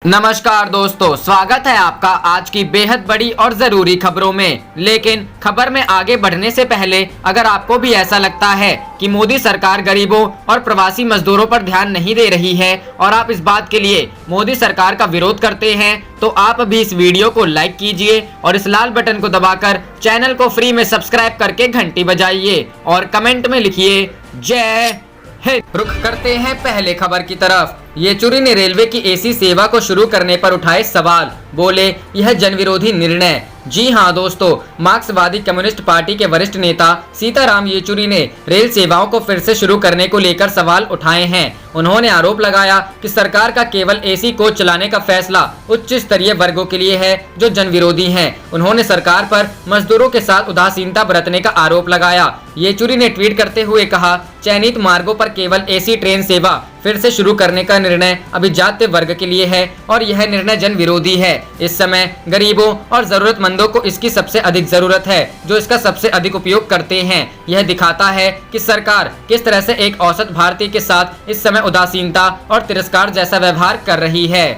नमस्कार दोस्तों, स्वागत है आपका आज की बेहद बड़ी और जरूरी खबरों में। लेकिन खबर में आगे बढ़ने से पहले अगर आपको भी ऐसा लगता है कि मोदी सरकार गरीबों और प्रवासी मजदूरों पर ध्यान नहीं दे रही है और आप इस बात के लिए मोदी सरकार का विरोध करते हैं, तो आप भी इस वीडियो को लाइक कीजिए और इस लाल बटन को दबाकर चैनल को फ्री में सब्सक्राइब करके घंटी बजाइए और कमेंट में लिखिए जय हिंद। रुख करते हैं पहले खबर की तरफ। येचुरी ने रेलवे की एसी सेवा को शुरू करने पर उठाए सवाल, बोले यह जनविरोधी निर्णय। जी हां दोस्तों, मार्क्सवादी कम्युनिस्ट पार्टी के वरिष्ठ नेता सीताराम येचुरी ने रेल सेवाओं को फिर से शुरू करने को लेकर सवाल उठाए हैं। उन्होंने आरोप लगाया कि सरकार का केवल एसी कोच चलाने का फैसला उच्च स्तरीय वर्गों के लिए है जो जनविरोधी हैं। उन्होंने सरकार पर मजदूरों के साथ उदासीनता बरतने का आरोप लगाया। येचुरी ने ट्वीट करते हुए कहा, चयनित मार्गों पर केवल एसी ट्रेन सेवा फिर से शुरू करने का निर्णय अभिजात्य वर्ग के लिए है और यह निर्णय जन विरोधी है। इस समय गरीबों और जरूरतमंदों को इसकी सबसे अधिक जरूरत है, जो इसका सबसे अधिक उपयोग करते हैं। यह दिखाता है कि सरकार किस तरह से एक औसत भारतीय के साथ इस समय उदासीनता और तिरस्कार जैसा व्यवहार कर रही है।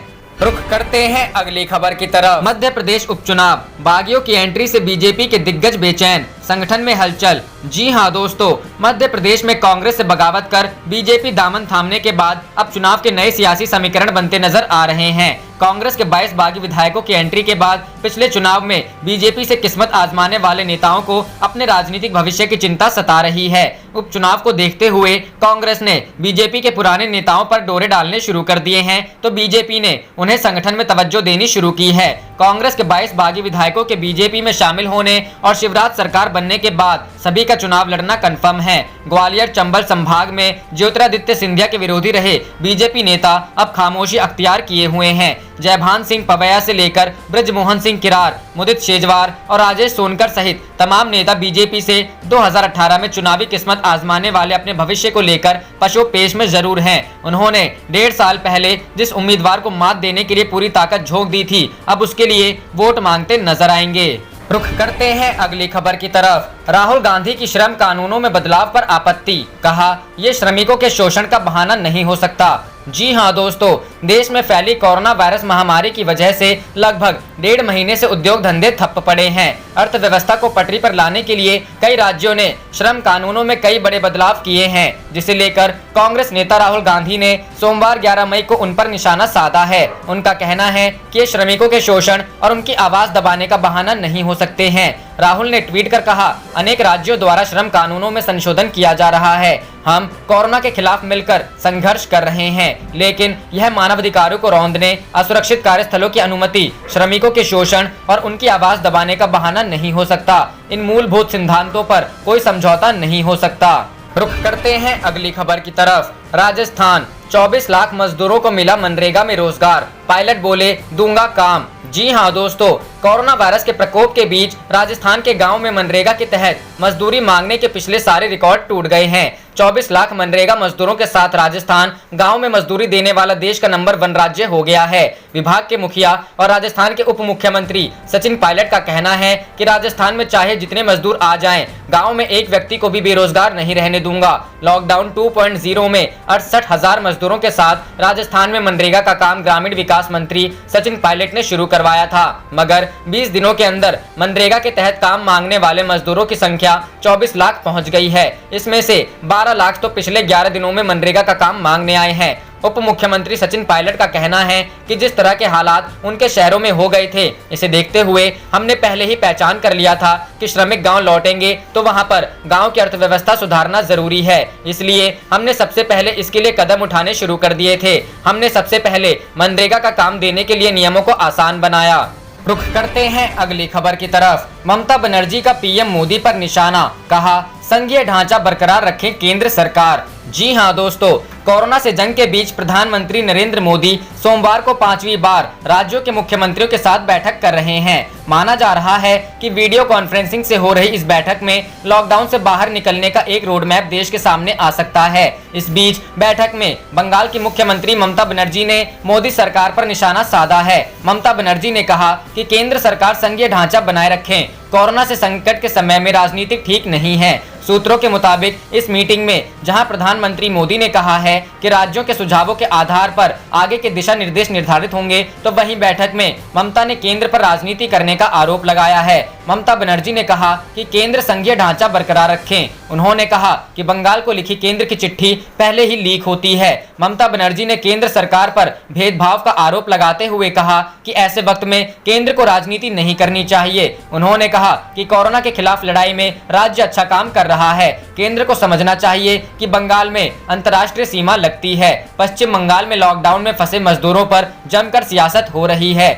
रुख करते हैं अगली खबर की तरफ। मध्य प्रदेश उपचुनाव, बागियों की एंट्री से बीजेपी के दिग्गज बेचैन, संगठन में हलचल। जी हां दोस्तों, मध्य प्रदेश में कांग्रेस से बगावत कर बीजेपी दामन थामने के बाद अब चुनाव के नए सियासी समीकरण बनते नजर आ रहे हैं। कांग्रेस के 22 बागी विधायकों की एंट्री के बाद पिछले चुनाव में बीजेपी से किस्मत आजमाने वाले नेताओं को अपने राजनीतिक भविष्य की चिंता सता रही है। उपचुनाव को देखते हुए कांग्रेस ने बीजेपी के पुराने नेताओं पर डोरे डालने शुरू कर दिए हैं, तो बीजेपी ने उन्हें संगठन में तवज्जो देनी शुरू की है। कांग्रेस के 22 बागी विधायकों के बीजेपी में शामिल होने और शिवराज सरकार बनने के बाद सभी का चुनाव लड़ना कंफर्म है। ग्वालियर चंबल संभाग में ज्योतिरादित्य सिंधिया के विरोधी रहे बीजेपी नेता अब खामोशी अख्तियार किए हुए हैं। जयभान सिंह पवैया से लेकर ब्रजमोहन सिंह किरार, मुदित शेजवार और राजेश सोनकर सहित तमाम नेता बीजेपी से 2018 में चुनावी किस्मत आजमाने वाले अपने भविष्य को लेकर पशोपेश में जरूर हैं। उन्होंने 1.5 साल पहले जिस उम्मीदवार को मात देने के लिए पूरी ताकत झोंक दी थी, अब उसके लिए वोट मांगते नजर आएंगे। रुख करते हैं अगली खबर की तरफ। राहुल गांधी की श्रम कानूनों में बदलाव पर आपत्ति, कहा यह श्रमिकों के शोषण का बहाना नहीं हो सकता। जी हां दोस्तों, देश में फैली कोरोना वायरस महामारी की वजह से लगभग 1.5 महीने से उद्योग धंधे ठप पड़े हैं। अर्थव्यवस्था को पटरी पर लाने के लिए कई राज्यों ने श्रम कानूनों में कई बड़े बदलाव किए हैं, जिसे लेकर कांग्रेस नेता राहुल गांधी ने सोमवार 11 मई को उन पर निशाना साधा है। उनका कहना है कि ये श्रमिकों के शोषण और उनकी आवाज दबाने का बहाना नहीं हो सकते हैं। राहुल ने ट्वीट कर कहा, अनेक राज्यों द्वारा श्रम कानूनों में संशोधन किया जा रहा है। हम कोरोना के खिलाफ मिलकर संघर्ष कर रहे हैं, लेकिन यह मानवाधिकारों को रौंदने, असुरक्षित कार्यस्थलों की अनुमति, श्रमिकों के शोषण और उनकी आवाज दबाने का बहाना नहीं हो सकता। इन मूलभूत सिद्धांतों पर कोई समझौता नहीं हो सकता। रुख करते हैं अगली खबर की तरफ। राजस्थान, 24 लाख मजदूरों को मिला मनरेगा में रोजगार, पायलट बोले दूंगा काम। जी हां दोस्तों, कोरोना वायरस के प्रकोप के बीच राजस्थान के गांव में मनरेगा के तहत मजदूरी मांगने के पिछले सारे रिकॉर्ड टूट गए हैं। 24 लाख मनरेगा मजदूरों के साथ राजस्थान गांव में मजदूरी देने वाला देश का नंबर 1 राज्य हो गया है। विभाग के मुखिया और राजस्थान के उप मुख्यमंत्री सचिन पायलट का कहना है कि राजस्थान में चाहे जितने मजदूर आ जाएं, गांव में एक व्यक्ति को भी बेरोजगार नहीं रहने दूंगा। लॉकडाउन 2.0 में 68,000 मजदूरों के साथ राजस्थान में मनरेगा का काम ग्रामीण विकास मंत्री सचिन पायलट ने शुरू करवाया था, मगर 20 दिनों के अंदर मनरेगा के तहत काम मांगने वाले मजदूरों की संख्या 24 लाख पहुंच गई है। इसमें से 12 लाख तो पिछले 11 दिनों में मनरेगा का काम मांगने आए हैं। उप मुख्यमंत्री सचिन पायलट का कहना है कि जिस तरह के हालात उनके शहरों में हो गए थे, इसे देखते हुए हमने पहले ही पहचान कर लिया था कि श्रमिक गांव लौटेंगे तो वहां पर गांव की अर्थव्यवस्था सुधारना जरूरी है। इसलिए हमने सबसे पहले इसके लिए कदम उठाने शुरू कर दिए थे। हमने सबसे पहले मनरेगा का काम देने के लिए नियमों को आसान बनाया। रुख करते हैं अगली खबर की तरफ। ममता बनर्जी का पीएम मोदी पर निशाना, कहा संघीय ढांचा बरकरार रखें केंद्र सरकार। जी हां दोस्तों, कोरोना से जंग के बीच प्रधानमंत्री नरेंद्र मोदी सोमवार को 5वीं बार राज्यों के मुख्यमंत्रियों के साथ बैठक कर रहे हैं। माना जा रहा है कि वीडियो कॉन्फ्रेंसिंग से हो रही इस बैठक में लॉकडाउन से बाहर निकलने का एक रोड मैप देश के सामने आ सकता है। इस बीच बैठक में बंगाल की मुख्यमंत्री ममता बनर्जी ने मोदी सरकार पर निशाना साधा है। ममता बनर्जी ने कहा कि केंद्र सरकार संघीय ढांचा बनाए रखें। कोरोना से संकट के समय में राजनीति ठीक नहीं है। सूत्रों के मुताबिक इस मीटिंग में जहां प्रधानमंत्री मोदी ने कहा है कि राज्यों के सुझावों के आधार पर आगे के दिशा निर्देश निर्धारित होंगे, तो वहीं बैठक में ममता ने केंद्र पर राजनीति करने का आरोप लगाया है। ममता बनर्जी ने कहा कि केंद्र संघीय ढांचा बरकरार रखें। उन्होंने कहा कि बंगाल को लिखी केंद्र की चिट्ठी पहले ही लीक होती है। ममता बनर्जी ने केंद्र सरकार पर भेदभाव का आरोप लगाते हुए कहा कि ऐसे वक्त में केंद्र को राजनीति नहीं करनी चाहिए। उन्होंने कहा कि कोरोना के खिलाफ लड़ाई में राज्य अच्छा काम कर रहा है। केंद्र को समझना चाहिए कि बंगाल में अंतर्राष्ट्रीय सीमा लगती है। पश्चिम बंगाल में लॉकडाउन में फंसे मजदूरों पर जमकर सियासत हो रही है।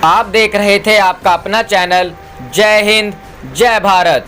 आप देख रहे थे आपका अपना चैनल जय हिंद जय भारत।